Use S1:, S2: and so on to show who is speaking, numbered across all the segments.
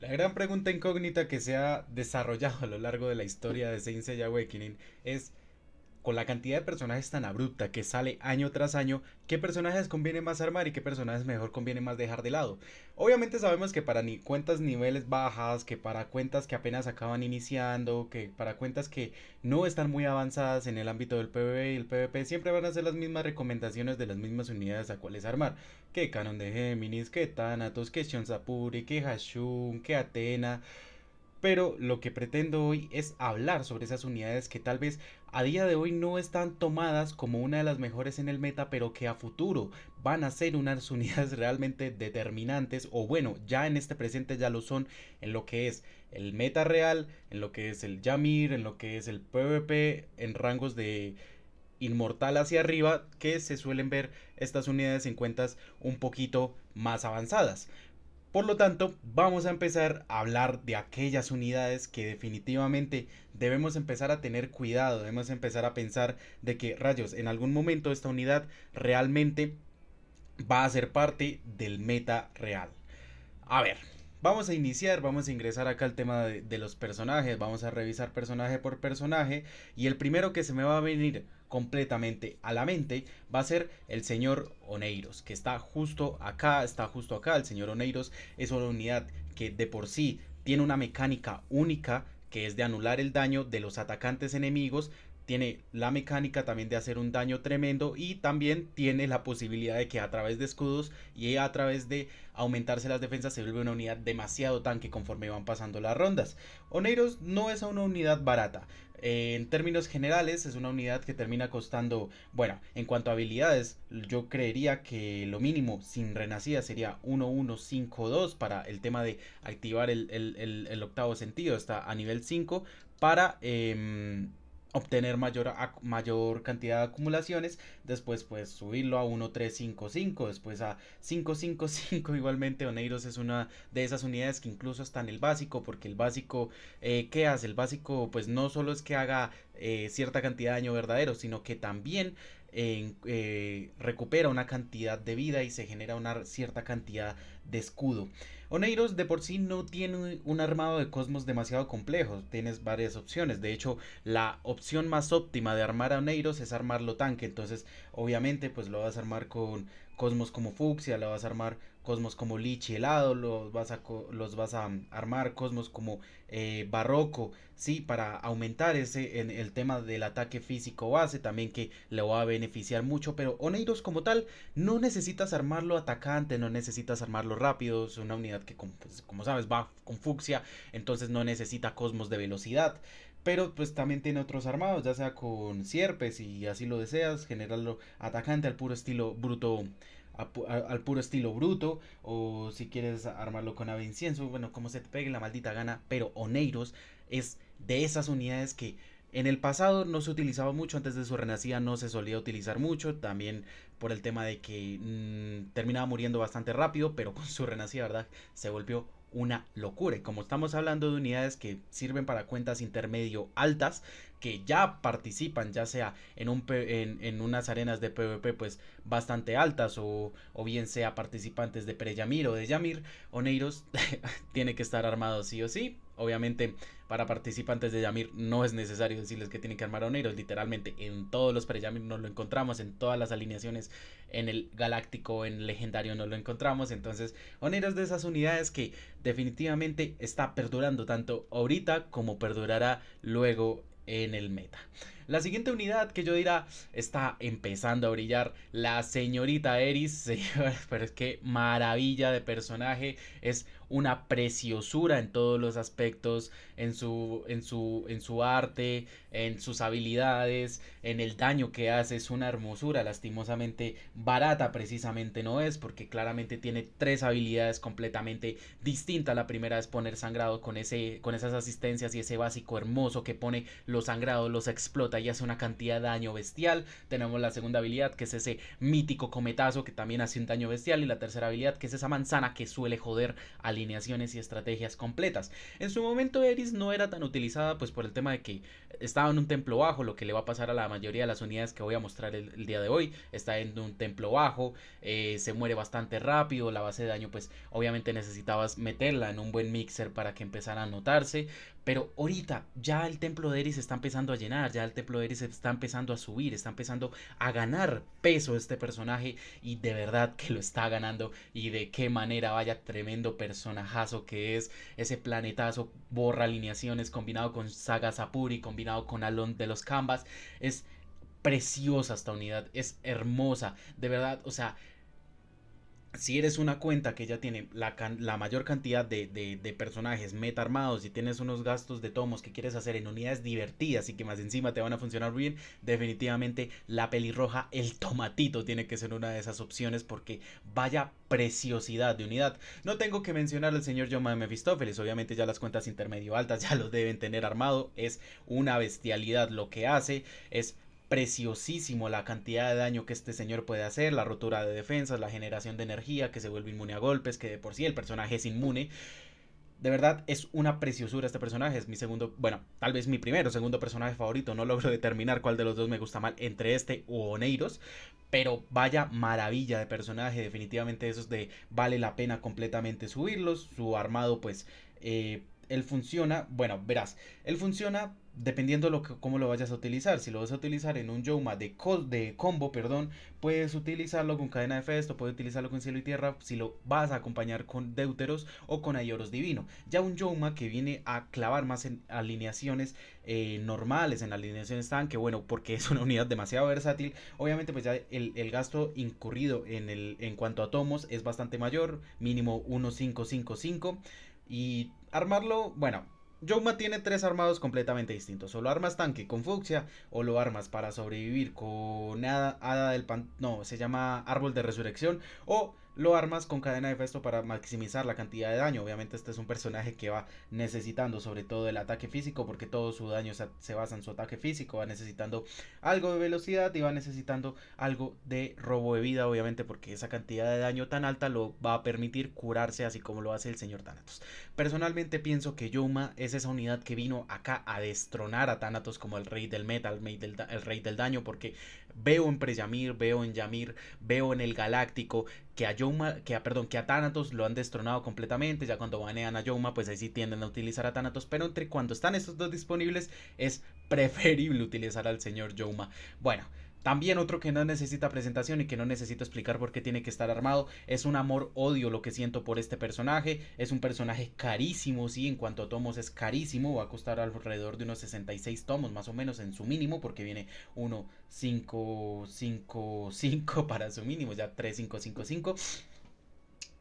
S1: La gran pregunta incógnita que se ha desarrollado a lo largo de la historia de Saint Seiya Awakening es, con la cantidad de personajes tan abrupta que sale año tras año, ¿qué personajes conviene más armar y qué personajes mejor conviene más dejar de lado? Obviamente sabemos que para cuentas niveles bajas, que para cuentas que apenas acaban iniciando, que para cuentas que no están muy avanzadas en el ámbito del PvE y el PvP, siempre van a ser las mismas recomendaciones de las mismas unidades a cuales armar. Que Canon de Géminis, que Thanatos, que Shonsapuri, que Hashun, que Athena, pero lo que pretendo hoy es hablar sobre esas unidades que tal vez a día de hoy no están tomadas como una de las mejores en el meta, pero que a futuro van a ser unas unidades realmente determinantes, o bueno, ya en este presente ya lo son en lo que es el meta real, en lo que es el Yamir, en lo que es el PvP, en rangos de inmortal hacia arriba, que se suelen ver estas unidades en cuentas un poquito más avanzadas. Por lo tanto, vamos a empezar a hablar de aquellas unidades que definitivamente debemos empezar a tener cuidado, debemos empezar a pensar de que rayos, en algún momento esta unidad realmente va a ser parte del meta real. A ver, vamos a ingresar acá al tema de los personajes, vamos a revisar personaje por personaje y el primero que se me va a venir completamente a la mente va a ser el señor Oneiros, que está justo acá, el señor Oneiros es una unidad que de por sí tiene una mecánica única que es de anular el daño de los atacantes enemigos, tiene la mecánica también de hacer un daño tremendo y también tiene la posibilidad de que a través de escudos y a través de aumentarse las defensas se vuelve una unidad demasiado tanque conforme van pasando las rondas. Oneiros no es una unidad barata. En términos generales es una unidad que termina costando, bueno, en cuanto a habilidades, yo creería que lo mínimo sin renacida sería 1152 para el tema de activar el octavo sentido, está a nivel 5 para obtener mayor cantidad de acumulaciones, después pues subirlo a 1355, después a 555. Igualmente Oneiros es una de esas unidades que incluso está en el básico, porque el básico, ¿qué hace? El básico pues no solo es que haga cierta cantidad de daño verdadero, sino que también recupera una cantidad de vida y se genera una cierta cantidad de escudo. Oneiros de por sí no tiene un armado de cosmos demasiado complejo, tienes varias opciones, de hecho la opción más óptima de armar a Oneiros es armarlo tanque, entonces obviamente pues lo vas a armar con cosmos como Fucsia, lo vas a armar cosmos como Lich y Helado, los vas a armar cosmos como Barroco, sí, para aumentar en el tema del ataque físico base, también que le va a beneficiar mucho, pero Oneiros como tal, no necesitas armarlo atacante, no necesitas armarlo rápido, es una unidad que pues, como sabes va con Fucsia, entonces no necesita cosmos de velocidad, pero pues también tiene otros armados, ya sea con sierpes y así lo deseas, generarlo atacante al puro estilo bruto, al puro estilo bruto, o si quieres armarlo con ave incienso, bueno, como se te pegue la maldita gana, pero Oneiros es de esas unidades que en el pasado no se utilizaba mucho, antes de su renacida no se solía utilizar mucho, también por el tema de que terminaba muriendo bastante rápido, pero con su renacida, ¿verdad? Se volvió una locura. Y como estamos hablando de unidades que sirven para cuentas intermedio altas, que ya participan, ya sea en unas arenas de PvP pues bastante altas, o bien sea participantes de Preyamir o de Yamir, Oneiros tiene que estar armado sí o sí. Obviamente para participantes de Yamir no es necesario decirles que tienen que armar a Oneiros, literalmente en todos los Preyamir nos lo encontramos, en todas las alineaciones, en el galáctico, en el legendario nos lo encontramos, entonces Oneiros es de esas unidades que definitivamente está perdurando tanto ahorita como perdurará luego en el meta. La siguiente unidad que yo dirá está empezando a brillar, la señorita Eris, pero es que maravilla de personaje, es una preciosura en todos los aspectos, en su arte, en sus habilidades, en el daño que hace, es una hermosura, lastimosamente barata precisamente no es, porque claramente tiene tres habilidades completamente distintas. La primera es poner sangrado con esas asistencias y ese básico hermoso que pone los sangrados, los explota explota y hace una cantidad de daño bestial. Tenemos la segunda habilidad, que es ese mítico cometazo que también hace un daño bestial. Y la tercera habilidad, que es esa manzana que suele joder alineaciones y estrategias completas. En su momento Eris no era tan utilizada pues por el tema de que estaba en un templo bajo, lo que le va a pasar a la mayoría de las unidades que voy a mostrar el día de hoy. Está en un templo bajo, se muere bastante rápido, la base de daño pues obviamente necesitabas meterla en un buen mixer para que empezara a notarse. Pero ahorita ya el templo de Eris está empezando a llenar, ya el templo de Eris está empezando a subir, está empezando a ganar peso este personaje y de verdad que lo está ganando y de qué manera, vaya tremendo personajazo que es ese planetazo, borra alineaciones combinado con Saga Sapuri, combinado con Alon de los Canvas, es preciosa esta unidad, es hermosa, de verdad, o sea, si eres una cuenta que ya tiene la mayor cantidad de personajes meta armados y tienes unos gastos de tomos que quieres hacer en unidades divertidas y que más encima te van a funcionar bien, definitivamente la pelirroja, el tomatito tiene que ser una de esas opciones porque vaya preciosidad de unidad. No tengo que mencionar al señor Yoma de Mephistófeles, obviamente ya las cuentas intermedio altas ya lo deben tener armado, es una bestialidad lo que hace, es preciosísimo la cantidad de daño que este señor puede hacer, la rotura de defensas, la generación de energía, que se vuelve inmune a golpes, que de por sí el personaje es inmune. De verdad es una preciosura este personaje, es mi segundo, bueno, tal vez mi primero, segundo personaje favorito, no logro determinar cuál de los dos me gusta más entre este u Oneiros, pero vaya maravilla de personaje, definitivamente esos de vale la pena completamente subirlos, su armado pues él funciona, bueno, verás, él funciona dependiendo cómo lo vayas a utilizar. Si lo vas a utilizar en un Yoma de combo, perdón, puedes utilizarlo con cadena de festo, puedes utilizarlo con cielo y tierra, si lo vas a acompañar con Deuteros o con Aioros divino. Ya un Yoma que viene a clavar más en alineaciones normales, en alineaciones tanque, bueno, porque es una unidad demasiado versátil, obviamente pues ya el gasto incurrido en cuanto a tomos es bastante mayor, mínimo 1555 y armarlo, bueno, Yoma tiene tres armados completamente distintos. O lo armas tanque con fucsia, o lo armas para sobrevivir con hada del pan. No, se llama árbol de resurrección. O lo armas con cadena de festo para maximizar la cantidad de daño. Obviamente este es un personaje que va necesitando sobre todo el ataque físico, porque todo su daño se basa en su ataque físico. Va necesitando algo de velocidad y va necesitando algo de robo de vida, obviamente, porque esa cantidad de daño tan alta lo va a permitir curarse así como lo hace el señor Thanatos. Personalmente pienso que Yoma es esa unidad que vino acá a destronar a Thanatos como el rey del metal, el rey del daño, porque veo en Preyamir, veo en Yamir, veo en el Galáctico que a Yoma, que a Thanatos lo han destronado completamente. Ya cuando banean a Yoma, pues ahí sí tienden a utilizar a Thanatos, pero entre cuando están estos dos disponibles es preferible utilizar al señor Yoma. Bueno, también otro que no necesita presentación y que no necesito explicar por qué tiene que estar armado. Es un amor-odio lo que siento por este personaje. Es un personaje carísimo, sí, en cuanto a tomos es carísimo. Va a costar alrededor de unos 66 tomos más o menos en su mínimo, porque viene 1, 5, 5, 5 para su mínimo, ya 3, 5, 5, 5.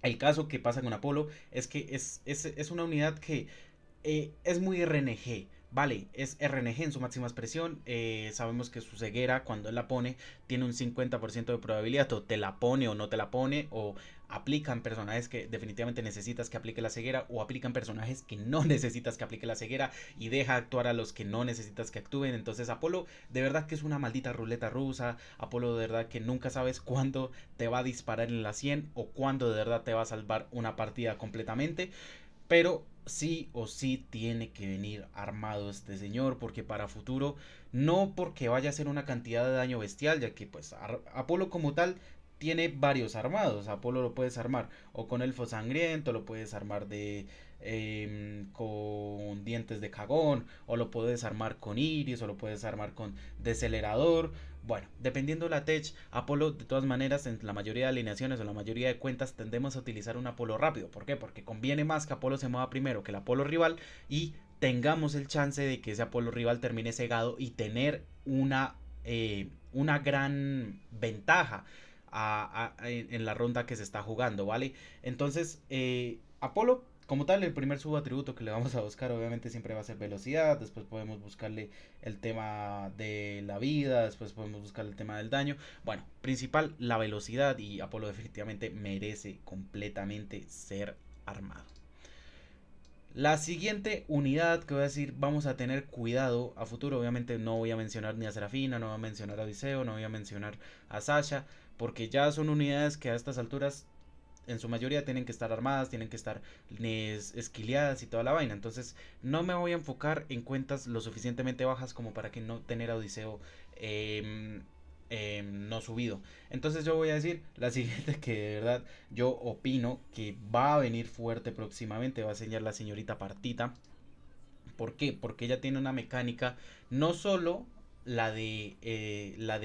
S1: El caso que pasa con Apolo es que es una unidad que es muy RNG. Vale, es RNG en su máxima expresión. Sabemos que su ceguera, cuando él la pone, tiene un 50% de probabilidad. O te la pone o no te la pone. O aplican personajes que definitivamente necesitas que aplique la ceguera. O aplican personajes que no necesitas que aplique la ceguera. Y deja actuar a los que no necesitas que actúen. Entonces Apolo de verdad que es una maldita ruleta rusa. Apolo de verdad que nunca sabes cuándo te va a disparar en la 100. O cuándo de verdad te va a salvar una partida completamente. Pero sí o sí tiene que venir armado este señor, porque para futuro, no porque vaya a hacer una cantidad de daño bestial, ya que pues Apolo como tal tiene varios armados. Apolo lo puedes armar o con elfo sangriento, lo puedes armar con dientes de cagón, o lo puedes armar con iris, o lo puedes armar con decelerador. Bueno, dependiendo de la tech, Apolo de todas maneras en la mayoría de alineaciones o la mayoría de cuentas tendemos a utilizar un Apolo rápido. ¿Por qué? Porque conviene más que Apolo se mueva primero que el Apolo rival y tengamos el chance de que ese Apolo rival termine cegado y tener una gran ventaja en la ronda que se está jugando, ¿vale? Entonces, Apolo como tal, el primer subatributo que le vamos a buscar obviamente siempre va a ser velocidad. Después podemos buscarle el tema de la vida, después podemos buscar el tema del daño. Bueno, principal la velocidad, y Apolo definitivamente merece completamente ser armado. La siguiente unidad que voy a decir, vamos a tener cuidado a futuro. Obviamente no voy a mencionar ni a Serafina, no voy a mencionar a Odiseo, no voy a mencionar a Sasha, porque ya son unidades que a estas alturas en su mayoría tienen que estar armadas, tienen que estar esquileadas y toda la vaina. Entonces no me voy a enfocar en cuentas lo suficientemente bajas como para que no tener a Odiseo no subido. Entonces yo voy a decir la siguiente que de verdad yo opino que va a venir fuerte próximamente, va a enseñar la señorita Partita. ¿Por qué? Porque ella tiene una mecánica, no solo la de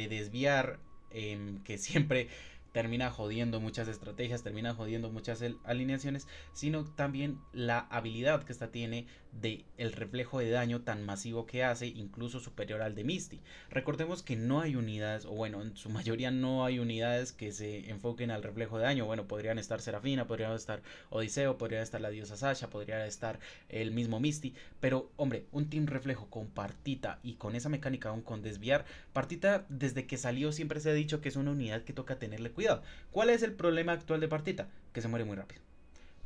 S1: desviar, que siempre termina jodiendo muchas estrategias, termina jodiendo muchas alineaciones, sino también la habilidad que esta tiene de el reflejo de daño tan masivo que hace, incluso superior al de Misty. Recordemos que no hay unidades, o bueno, en su mayoría no hay unidades que se enfoquen al reflejo de daño. Bueno, podrían estar Serafina, podrían estar Odiseo, podría estar la diosa Sasha, podría estar el mismo Misty, pero hombre, un team reflejo con Partita y con esa mecánica aún con desviar, Partita desde que salió siempre se ha dicho que es una unidad que toca tenerle cuidado. ¿Cuál es el problema actual de Partita? Que se muere muy rápido.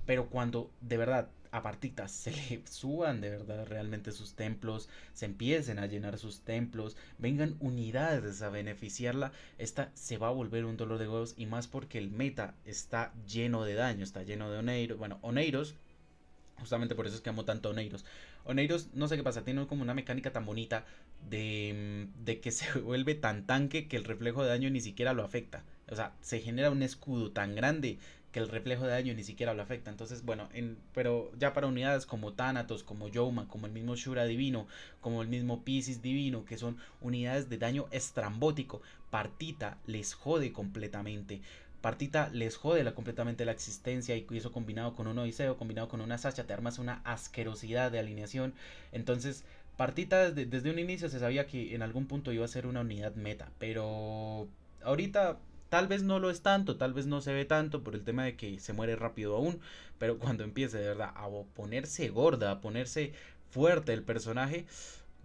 S1: Pero cuando de verdad a Partita se le suban de verdad realmente sus templos, se empiecen a llenar sus templos, vengan unidades a beneficiarla, esta se va a volver un dolor de huevos, y más porque el meta está lleno de daño, está lleno de Oneiros. Bueno, Oneiros, justamente por eso es que amo tanto a Oneiros. Oneiros, no sé qué pasa, tiene como una mecánica tan bonita de que se vuelve tan tanque que el reflejo de daño ni siquiera lo afecta. O sea, se genera un escudo tan grande que el reflejo de daño ni siquiera lo afecta. Entonces, bueno, pero ya para unidades como Thanatos, como Yoma, como el mismo Shura Divino, como el mismo Pisces Divino, que son unidades de daño estrambótico, Partita les jode completamente. Partita les jode completamente la existencia, y eso combinado con un Odiseo, combinado con una Sasha, te armas una asquerosidad de alineación. Entonces, Partita desde un inicio se sabía que en algún punto iba a ser una unidad meta, pero ahorita tal vez no lo es tanto, tal vez no se ve tanto por el tema de que se muere rápido aún, pero cuando empiece de verdad a ponerse gorda, a ponerse fuerte el personaje,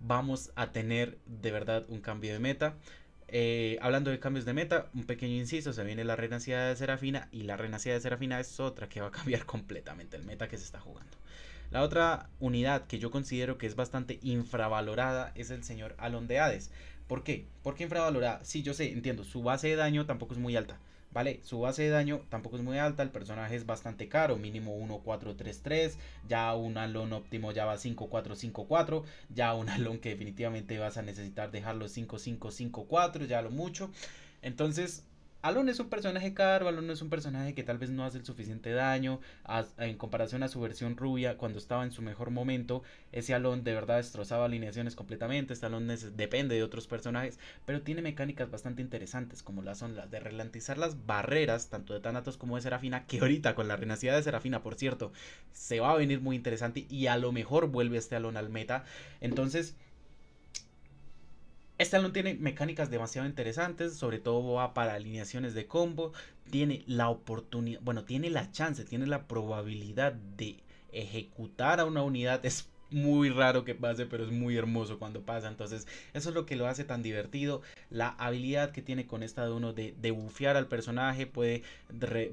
S1: vamos a tener de verdad un cambio de meta. Hablando de cambios de meta, un pequeño inciso, se viene la renacida de Serafina, y la renacida de Serafina es otra que va a cambiar completamente el meta que se está jugando. La otra unidad que yo considero que es bastante infravalorada es el señor Alon de Hades. ¿Por qué? ¿Por qué infravalorada? Sí, yo sé, entiendo, su base de daño tampoco es muy alta. Vale, su base de daño tampoco es muy alta, el personaje es bastante caro, mínimo 1433, ya un Alon óptimo ya va 5454, ya un Alon que definitivamente vas a necesitar dejarlo 5554, ya lo mucho. Entonces, Alon es un personaje caro, Alon es un personaje que tal vez no hace el suficiente daño en comparación a su versión rubia cuando estaba en su mejor momento. Ese Alon de verdad destrozaba alineaciones completamente, este Alon depende de otros personajes, pero tiene mecánicas bastante interesantes como son las de ralentizar las barreras, tanto de Thanatos como de Serafina, que ahorita con la renacida de Serafina, por cierto, se va a venir muy interesante, y a lo mejor vuelve este Alon al meta. Entonces, este Alon tiene mecánicas demasiado interesantes, sobre todo va para alineaciones de combo, tiene la oportunidad, bueno, tiene la chance, tiene la probabilidad de ejecutar a una unidad. Es muy raro que pase, pero es muy hermoso cuando pasa. Entonces, eso es lo que lo hace tan divertido. La habilidad que tiene con esta de uno de bufear al personaje, puede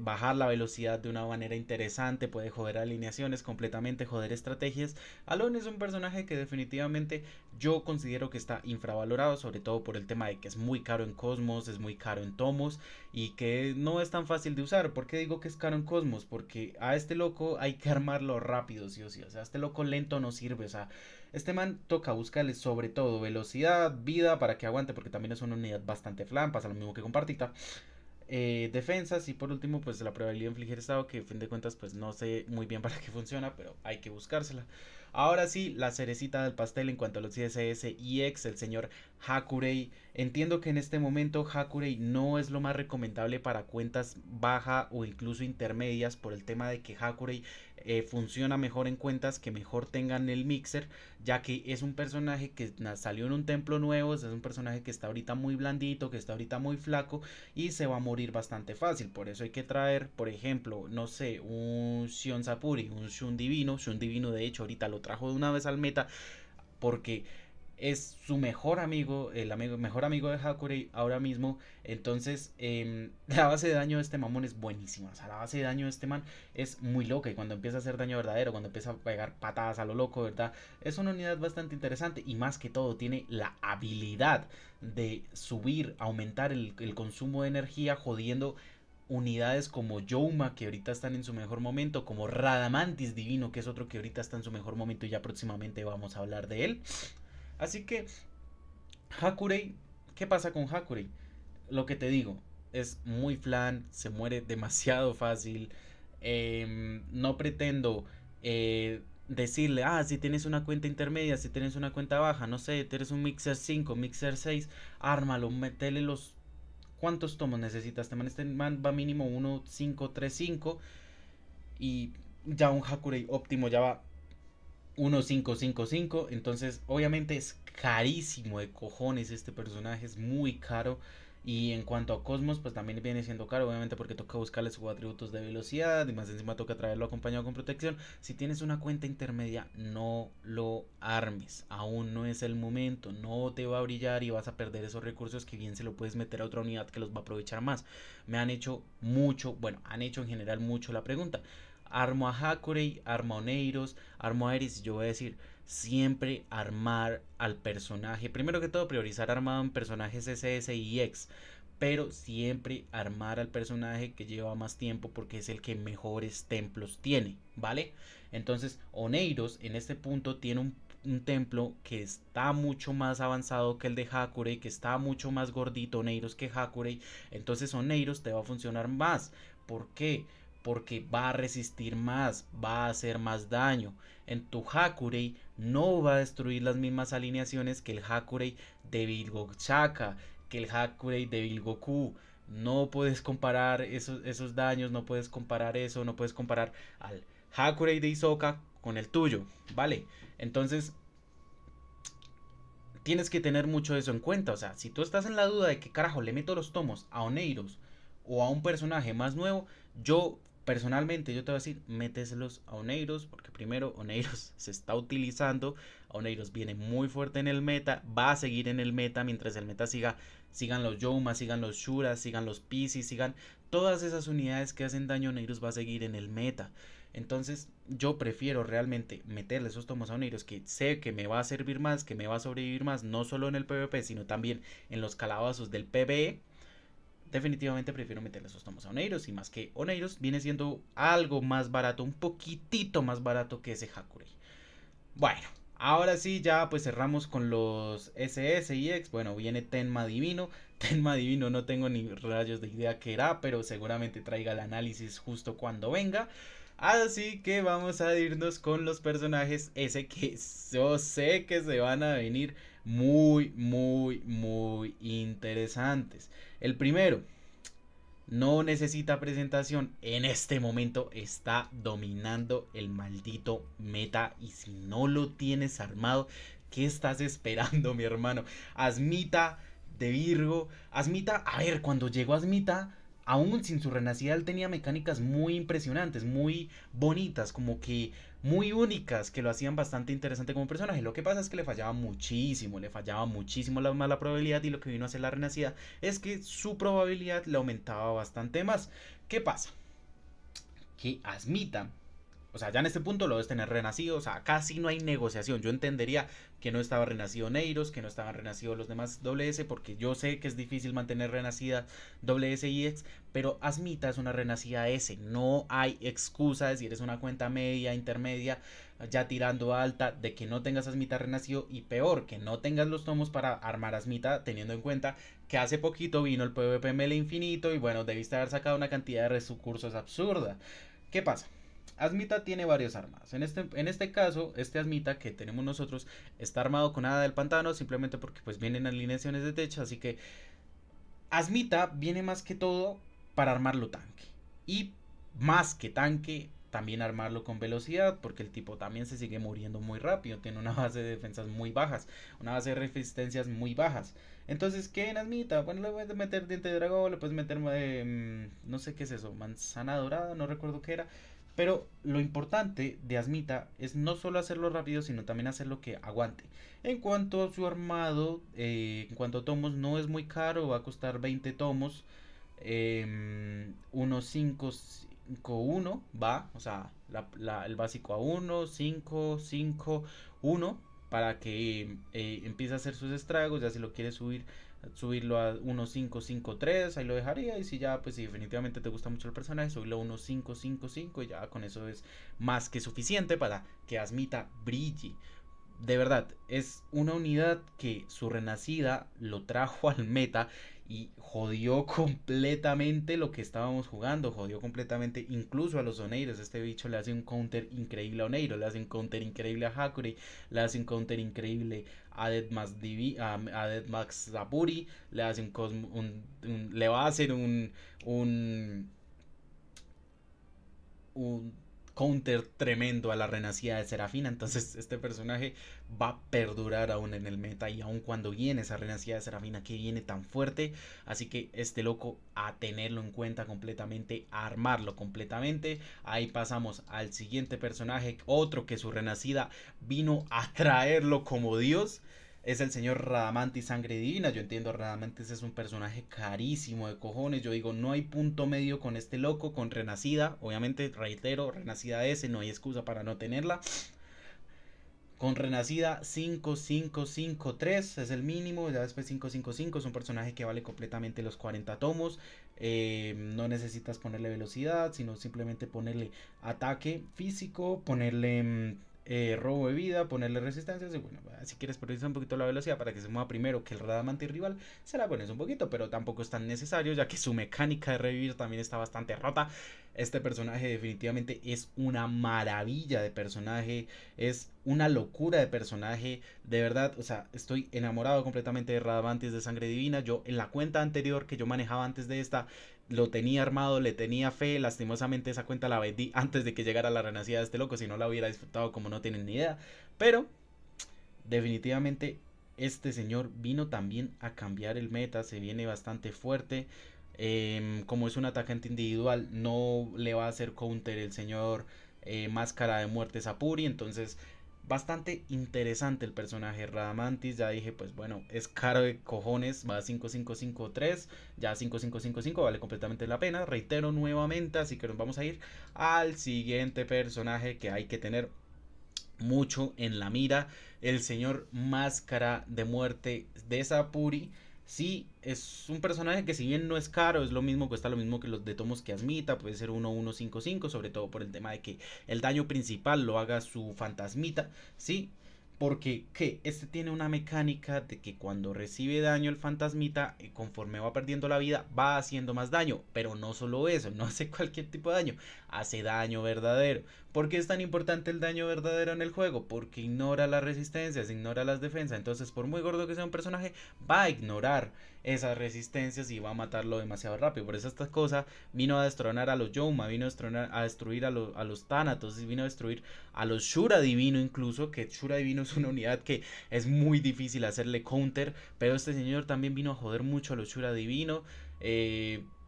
S1: bajar la velocidad de una manera interesante, puede joder alineaciones completamente, joder estrategias. Alon es un personaje que definitivamente yo considero que está infravalorado, sobre todo por el tema de que es muy caro en Cosmos, es muy caro en Tomos, y que no es tan fácil de usar. ¿Por qué digo que es caro en Cosmos? Porque a este loco hay que armarlo rápido, sí o sí. O sea, este loco lento no sirve. O sea, este man toca buscarle sobre todo velocidad, vida para que aguante, porque también es una unidad bastante flan, pasa lo mismo que con Partita. Defensas, y por último pues la probabilidad de infligir estado, que a fin de cuentas pues no sé muy bien para qué funciona, pero hay que buscársela. Ahora sí, la cerecita del pastel en cuanto a los CSS y X, el señor Hakurei. Entiendo que en este momento Hakurei no es lo más recomendable para cuentas baja o incluso intermedias, por el tema de que Hakurei funciona mejor en cuentas que mejor tengan el mixer, ya que es un personaje que salió en un templo nuevo, es un personaje que está ahorita muy blandito, que está ahorita muy flaco, y se va a morir bastante fácil. Por eso hay que traer, por ejemplo, no sé, un Shion Sapuri, un Shun Divino. Shun Divino de hecho ahorita lo trajo de una vez al meta, porque es su mejor amigo, mejor amigo de Hakurei ahora mismo. Entonces, la base de daño de este mamón es buenísima. O sea, la base de daño de este man es muy loca. Y cuando empieza a hacer daño verdadero, cuando empieza a pegar patadas a lo loco, ¿verdad? Es una unidad bastante interesante. Y más que todo, tiene la habilidad de subir, aumentar el consumo de energía, jodiendo unidades como Youma, que ahorita están en su mejor momento, como Radamantis Divino, que es otro que ahorita está en su mejor momento y ya próximamente vamos a hablar de él. Así que Hakurei, ¿qué pasa con Hakurei? Lo que te digo, es muy flan, se muere demasiado fácil. No pretendo decirle, si tienes una cuenta intermedia, si tienes una cuenta baja, no sé, tienes un Mixer 5 Mixer 6 ármalo, metele los... ¿Cuántos tomos necesitas? Este man va mínimo 1, 5, 3, 5 y ya un Hakurei óptimo ya va 1555. Entonces, obviamente es carísimo de cojones este personaje, es muy caro. Y en cuanto a Cosmos, pues también viene siendo caro, obviamente porque toca buscarle sus atributos de velocidad y más encima toca traerlo acompañado con protección. Si tienes una cuenta intermedia, no lo armes, aún no es el momento, no te va a brillar y vas a perder esos recursos que bien se lo puedes meter a otra unidad que los va a aprovechar más. Me han hecho mucho, bueno, han hecho en general mucho la pregunta. Armo a Hakurei, armo a Oneiros, armo a Eris. Yo voy a decir, siempre armar al personaje. Primero que todo, priorizar armado en personajes SS y X. Pero siempre armar al personaje que lleva más tiempo porque es el que mejores templos tiene, ¿vale? Entonces, Oneiros en este punto tiene un templo que está mucho más avanzado que el de Hakurei, que está mucho más gordito Oneiros que Hakurei. Entonces Oneiros te va a funcionar más. ¿Por qué? Porque va a resistir más, va a hacer más daño. En tu Hakurei no va a destruir las mismas alineaciones que el Hakurei de Bilgochaka, que el Hakurei de Bilgoku. No puedes comparar esos daños, no puedes comparar eso, no puedes comparar al Hakurei de Hisoka con el tuyo, ¿vale? Entonces, tienes que tener mucho eso en cuenta. O sea, si tú estás en la duda de que carajo le meto los tomos a Oneiros o a un personaje más nuevo, yo personalmente yo te voy a decir, méteselos a Oneiros, porque primero Oneiros se está utilizando, Oneiros viene muy fuerte en el meta, va a seguir en el meta mientras el meta sigan los Youma, sigan los Shura, sigan los Pisces, sigan todas esas unidades que hacen daño a Oneiros, va a seguir en el meta. Entonces yo prefiero realmente meterle esos tomos a Oneiros que sé que me va a servir más, que me va a sobrevivir más, no solo en el PvP, sino también en los calabazos del PvE. Definitivamente prefiero meterle esos tomos a Oneiros y más que Oneiros viene siendo algo más barato, un poquitito más barato que ese Hakurei. Bueno, ahora sí ya pues cerramos con los SS y X. Bueno, viene Tenma Divino. Tenma Divino no tengo ni rayos de idea qué era, pero seguramente traiga el análisis justo cuando venga. Así que vamos a irnos con los personajes ese que yo sé que se van a venir muy, muy, muy interesantes. El primero, no necesita presentación. En este momento está dominando el maldito meta. Y si no lo tienes armado, ¿qué estás esperando, mi hermano? Asmita de Virgo. Asmita, a ver, cuando llegó Asmita, aún sin su renacida, él tenía mecánicas muy impresionantes, muy bonitas, como que muy únicas, que lo hacían bastante interesante como personaje. Lo que pasa es que le fallaba muchísimo la mala probabilidad, y lo que vino a hacer la renacida es que su probabilidad le aumentaba bastante más. ¿Qué pasa? Que Asmita, o sea, ya en este punto lo debes tener renacido, o sea, casi no hay negociación. Yo entendería que no estaba renacido Neiros, que no estaban renacidos los demás S, porque yo sé que es difícil mantener renacida S y X, pero Asmita es una renacida S. No hay excusa de si eres una cuenta media, intermedia, ya tirando alta, de que no tengas Asmita renacido, y peor, que no tengas los tomos para armar Asmita, teniendo en cuenta que hace poquito vino el PvP Mele Infinito y bueno, debiste haber sacado una cantidad de recursos absurda. ¿Qué pasa? Asmita tiene varios armados. En este caso, este Asmita que tenemos nosotros está armado con Hada del Pantano, simplemente porque pues vienen alineaciones de techo. Así que Asmita viene más que todo para armarlo tanque. Y más que tanque, también armarlo con velocidad, porque el tipo también se sigue muriendo muy rápido. Tiene una base de defensas muy bajas, una base de resistencias muy bajas. Entonces, ¿qué en Asmita? Bueno, le puedes meter diente de dragón, le puedes meter, no sé qué es eso, manzana dorada, no recuerdo qué era. Pero lo importante de Asmita es no solo hacerlo rápido, sino también hacerlo que aguante. En cuanto a su armado, en cuanto a tomos, no es muy caro, va a costar 20 tomos. Unos 5 5 1 va, o sea, el básico a 1 5 5 1 para que empiece a hacer sus estragos. Ya si lo quieres subirlo a 1 5 5 3 ahí lo dejaría. Y si ya, pues si definitivamente te gusta mucho el personaje, subirlo a 1 5 5 5 y ya con eso es más que suficiente para que Asmita brille. De verdad, es una unidad que su renacida lo trajo al meta y jodió completamente lo que estábamos jugando, jodió completamente incluso a los Oneiros. Este bicho le hace un counter increíble a Oneiro, le hace un counter increíble a Hakuri, le hace un counter increíble a Deadmax Zapuri, le hace le va a hacer un counter tremendo a la renacida de Serafina. Entonces este personaje va a perdurar aún en el meta y aún cuando viene esa renacida de Serafina que viene tan fuerte. Así que este loco a tenerlo en cuenta completamente, a armarlo completamente. Ahí pasamos al siguiente personaje, otro que su renacida vino a traerlo como Dios. Es el señor Radamantis Sangre Divina. Yo entiendo, Radamantis es un personaje carísimo de cojones. Yo digo, no hay punto medio con este loco, con Renacida. Obviamente, reitero, Renacida S, no hay excusa para no tenerla. Con Renacida 5553 es el mínimo. Ya después 555 es un personaje que vale completamente los 40 tomos. No necesitas ponerle velocidad, sino simplemente ponerle ataque físico, ponerle robo de vida, ponerle resistencia. Y bueno, si quieres priorizar un poquito la velocidad para que se mueva primero que el Radamante rival, se la pones un poquito, pero tampoco es tan necesario, ya que su mecánica de revivir también está bastante rota. Este personaje definitivamente es una maravilla de personaje, es una locura de personaje, de verdad. O sea, estoy enamorado completamente de Radamantis de Sangre Divina. Yo en la cuenta anterior que yo manejaba antes de esta, lo tenía armado, le tenía fe. Lastimosamente esa cuenta la vendí antes de que llegara la renacida de este loco, si no la hubiera disfrutado como no tienen ni idea. Pero definitivamente este señor vino también a cambiar el meta, se viene bastante fuerte. Como es un atacante individual, no le va a hacer counter el señor Máscara de Muerte Sapuri. Entonces, bastante interesante el personaje Radamantis. Ya dije, pues bueno, es caro de cojones, va a 5553, ya 5555 vale completamente la pena. Reitero nuevamente, así que nos vamos a ir al siguiente personaje que hay que tener mucho en la mira, el señor Máscara de Muerte de Sapuri. Sí, es un personaje que si bien no es caro, es lo mismo, cuesta lo mismo que los de tomos que Asmita, puede ser 1155, sobre todo por el tema de que el daño principal lo haga su fantasmita, sí, porque que este tiene una mecánica de que cuando recibe daño el fantasmita, conforme va perdiendo la vida, va haciendo más daño. Pero no solo eso, no hace cualquier tipo de daño, hace daño verdadero. ¿Por qué es tan importante el daño verdadero en el juego? Porque ignora las resistencias, ignora las defensas. Entonces, por muy gordo que sea un personaje, va a ignorar esas resistencias y va a matarlo demasiado rápido. Por eso esta cosa vino a destronar a los Youma, vino a destruir a los Thanatos, vino a destruir a los Shura Divino incluso, que Shura Divino es una unidad que es muy difícil hacerle counter, pero este señor también vino a joder mucho a los Shura Divino.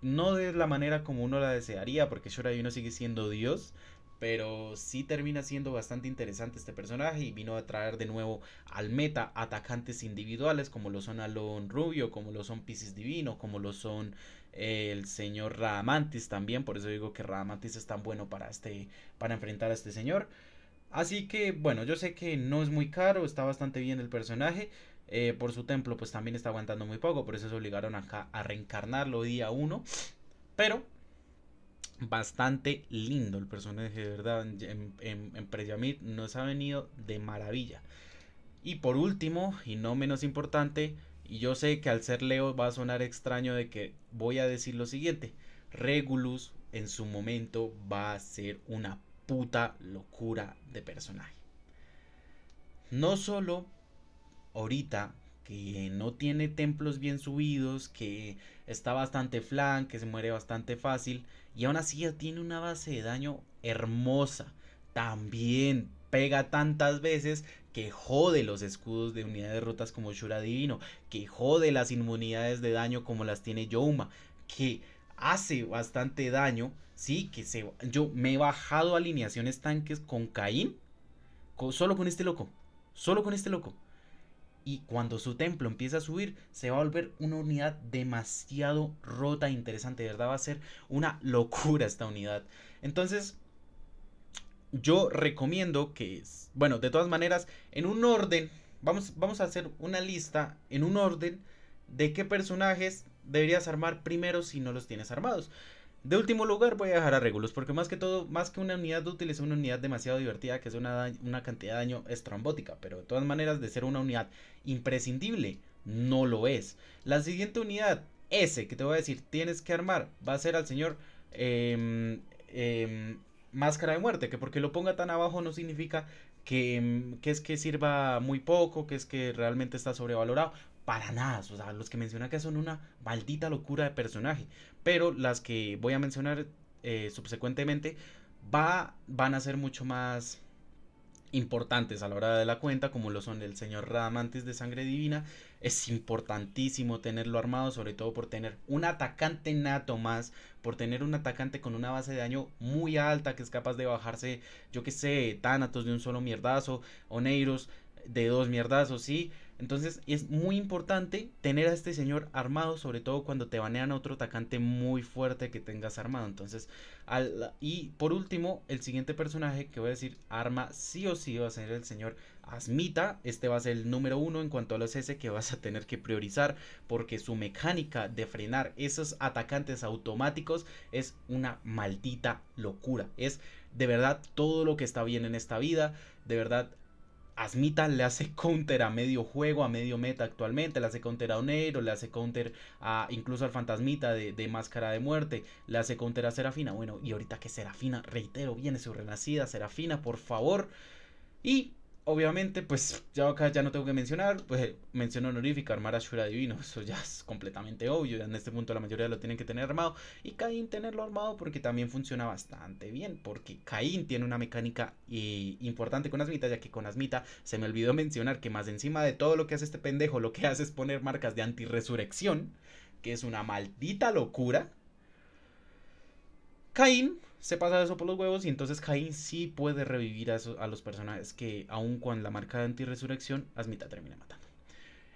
S1: No de la manera como uno la desearía, porque Shura Divino sigue siendo Dios, pero sí termina siendo bastante interesante este personaje y vino a traer de nuevo al meta atacantes individuales como lo son Alon Rubio, como lo son Piscis Divino, como lo son el señor Radamantis también. Por eso digo que Radamantis es tan bueno para enfrentar a este señor. Así que bueno, yo sé que no es muy caro, está bastante bien el personaje. Por su templo pues también está aguantando muy poco, por eso se obligaron acá a reencarnarlo día uno. Pero bastante lindo el personaje, de verdad. En Preyamid nos ha venido de maravilla. Y por último, y no menos importante, y yo sé que al ser Leo va a sonar extraño de que voy a decir lo siguiente: Regulus en su momento va a ser una puta locura de personaje. No solo ahorita que no tiene templos bien subidos, que está bastante flan, que se muere bastante fácil, y aún así ya tiene una base de daño hermosa. También pega tantas veces que jode los escudos de unidades rotas como Shura Divino, que jode las inmunidades de daño como las tiene Youma, que hace bastante daño. Sí, yo me he bajado alineaciones tanques con Caín, solo con este loco. Solo con este loco. Y cuando su templo empieza a subir, se va a volver una unidad demasiado rota e interesante. De verdad va a ser una locura esta unidad. Entonces, yo recomiendo que, bueno, de todas maneras, en un orden, vamos a hacer una lista en un orden de qué personajes deberías armar primero si no los tienes armados. De último lugar voy a dejar a Regulus, porque más que todo, más que una unidad útil, es una unidad demasiado divertida, que es una cantidad de daño estrambótica, pero de todas maneras, de ser una unidad imprescindible, no lo es. La siguiente unidad, ese que te voy a decir, tienes que armar, va a ser al señor Máscara de Muerte, que porque lo ponga tan abajo no significa que es que sirva muy poco, que es que realmente está sobrevalorado. Para nada, o sea, los que menciona acá son una maldita locura de personaje. Pero las que voy a mencionar subsecuentemente van a ser mucho más importantes a la hora de la cuenta, como lo son el señor Radamantis de Sangre Divina. Es importantísimo tenerlo armado, sobre todo por tener un atacante nato más, por tener un atacante con una base de daño muy alta, que es capaz de bajarse, yo que sé, Thanatos de un solo mierdazo, Oneiros de dos mierdazos, ¿sí? Entonces es muy importante tener a este señor armado, sobre todo cuando te banean a otro atacante muy fuerte que tengas armado. Entonces, y por último, el siguiente personaje que voy a decir arma sí o sí va a ser el señor Asmita. Este va a ser el número uno en cuanto a los S que vas a tener que priorizar, porque su mecánica de frenar esos atacantes automáticos es una maldita locura. Es de verdad todo lo que está bien en esta vida. De verdad, Asmita le hace counter a medio juego, a medio meta actualmente, le hace counter a Oneiro, le hace counter a incluso al Fantasmita de Máscara de Muerte, le hace counter a Serafina. Bueno, y ahorita que Serafina, reitero, viene su renacida, Serafina, por favor. Y obviamente, pues ya acá ya no tengo que mencionar, pues mención honorífica, armar a Shura Divino, eso ya es completamente obvio, ya en este punto la mayoría lo tienen que tener armado, y Caín tenerlo armado porque también funciona bastante bien, porque Caín tiene una mecánica importante con Asmita, ya que con Asmita se me olvidó mencionar que más encima de todo lo que hace este pendejo, lo que hace es poner marcas de antirresurrección, que es una maldita locura. Caín se pasa eso por los huevos y entonces Caín sí puede revivir a los personajes que aun con la marca de antirresurrección, Asmita termina matando.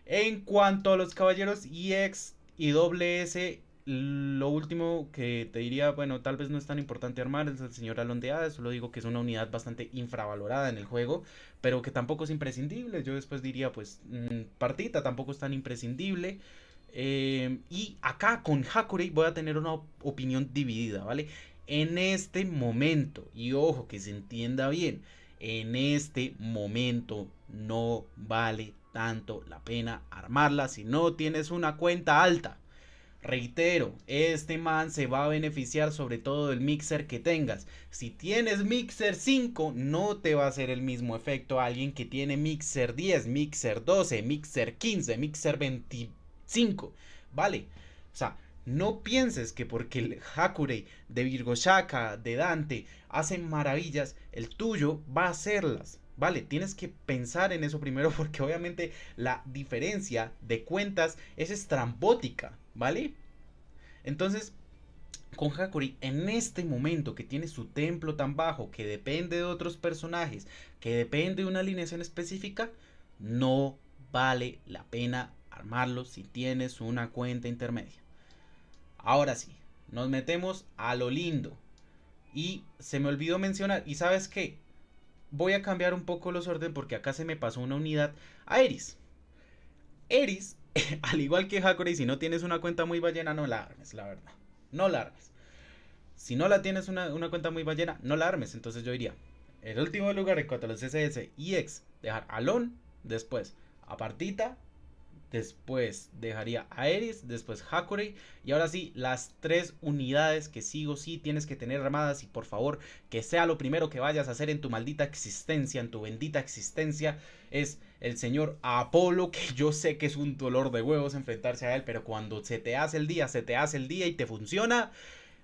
S1: En cuanto a los caballeros EX y doble S, lo último que te diría, bueno, tal vez no es tan importante armar, es el señor Alon de Hades. Solo digo que es una unidad bastante infravalorada en el juego, pero que tampoco es imprescindible. Yo después diría, pues, Partita tampoco es tan imprescindible. Y acá con Hakurei voy a tener una opinión dividida, ¿vale? En este momento, y ojo que se entienda bien, en este momento no vale tanto la pena armarla si no tienes una cuenta alta. Reitero, este man se va a beneficiar sobre todo del mixer que tengas. Si tienes mixer 5, no te va a hacer el mismo efecto a alguien que tiene mixer 10, mixer 12, mixer 15, mixer 25. ¿Vale? O sea, no pienses que porque el Hakurei de Virgo Shaka, de Dante, hacen maravillas, el tuyo va a hacerlas. Vale, tienes que pensar en eso primero, porque obviamente la diferencia de cuentas es estrambótica, ¿vale? Entonces, con Hakurei, en este momento que tiene su templo tan bajo, que depende de otros personajes, que depende de una alineación específica, no vale la pena armarlo si tienes una cuenta intermedia. Ahora sí, nos metemos a lo lindo. Y se me olvidó mencionar, ¿y sabes qué? Voy a cambiar un poco los orden porque acá se me pasó una unidad a Eris. Eris, al igual que Hakurei, si no tienes una cuenta muy ballena, no la armes, la verdad. No la armes. Si no la tienes una cuenta muy ballena, no la armes. Entonces yo diría, en el último lugar en cuanto a los SS y X, dejar a Lon, después a Partita, después dejaría a Eris, después Hakurei, y ahora sí, las tres unidades que sigo sí tienes que tener armadas, y por favor, que sea lo primero que vayas a hacer en tu maldita existencia, en tu bendita existencia, es el señor Apolo, que yo sé que es un dolor de huevos enfrentarse a él, pero cuando se te hace el día, se te hace el día y te funciona.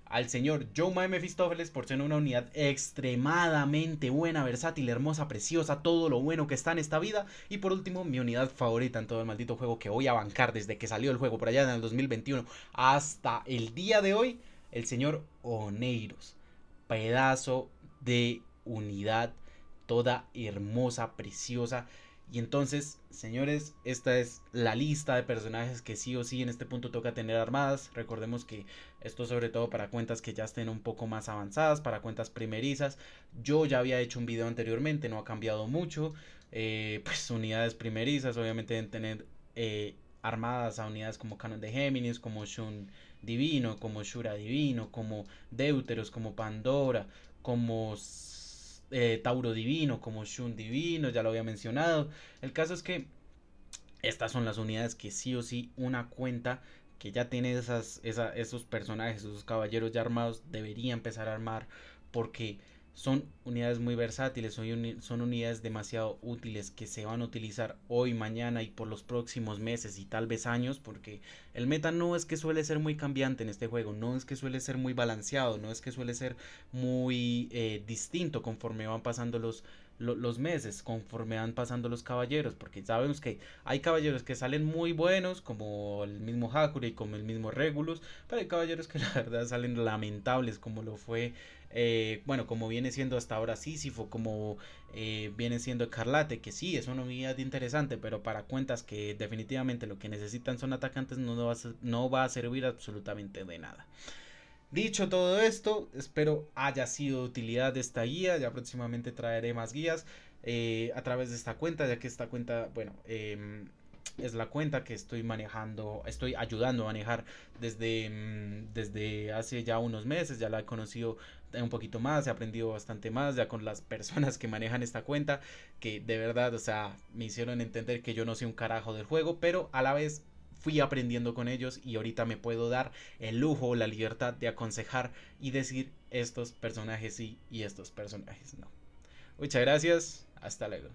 S1: al señor Joe Mae Mephistófeles por ser una unidad extremadamente buena, versátil, hermosa, preciosa, todo lo bueno que está en esta vida. Y por último, mi unidad favorita en todo el maldito juego que voy a bancar desde que salió el juego por allá en el 2021 hasta el día de hoy, el señor Oneiros. Pedazo de unidad, toda hermosa, preciosa. Y entonces, señores, esta es la lista de personajes que sí o sí en este punto toca tener armadas. Recordemos que esto sobre todo para cuentas que ya estén un poco más avanzadas, para cuentas primerizas. Yo ya había hecho un video anteriormente, no ha cambiado mucho. Pues unidades primerizas, obviamente deben tener armadas a unidades como Canon de Géminis, como Shun Divino, como Shura Divino, como Deuteros, como Pandora, como Tauro Divino, como Shun Divino, ya lo había mencionado. El caso es que estas son las unidades que sí o sí una cuenta que ya tiene esos personajes, esos caballeros ya armados, debería empezar a armar porque son unidades muy versátiles, son unidades demasiado útiles que se van a utilizar hoy, mañana y por los próximos meses y tal vez años, porque el meta no es que suele ser muy cambiante en este juego, no es que suele ser muy balanceado, no es que suele ser muy distinto conforme van pasando los meses, conforme van pasando los caballeros, porque sabemos que hay caballeros que salen muy buenos, como el mismo Hakure y como el mismo Regulus, pero hay caballeros que la verdad salen lamentables, como lo fue, bueno, como viene siendo hasta ahora Sísifo, como viene siendo Escarlate, que sí, es una unidad interesante, pero para cuentas que definitivamente lo que necesitan son atacantes, no va a servir absolutamente de nada. Dicho todo esto, espero haya sido de utilidad esta guía. Ya próximamente traeré más guías a través de esta cuenta, ya que esta cuenta, bueno, es la cuenta que estoy manejando, estoy ayudando a manejar desde hace ya unos meses. Ya la he conocido un poquito más, he aprendido bastante más ya con las personas que manejan esta cuenta, que de verdad, o sea, me hicieron entender que yo no sé un carajo del juego, pero a la vez fui aprendiendo con ellos y ahorita me puedo dar el lujo, la libertad de aconsejar y decir estos personajes sí y estos personajes no. Muchas gracias, hasta luego.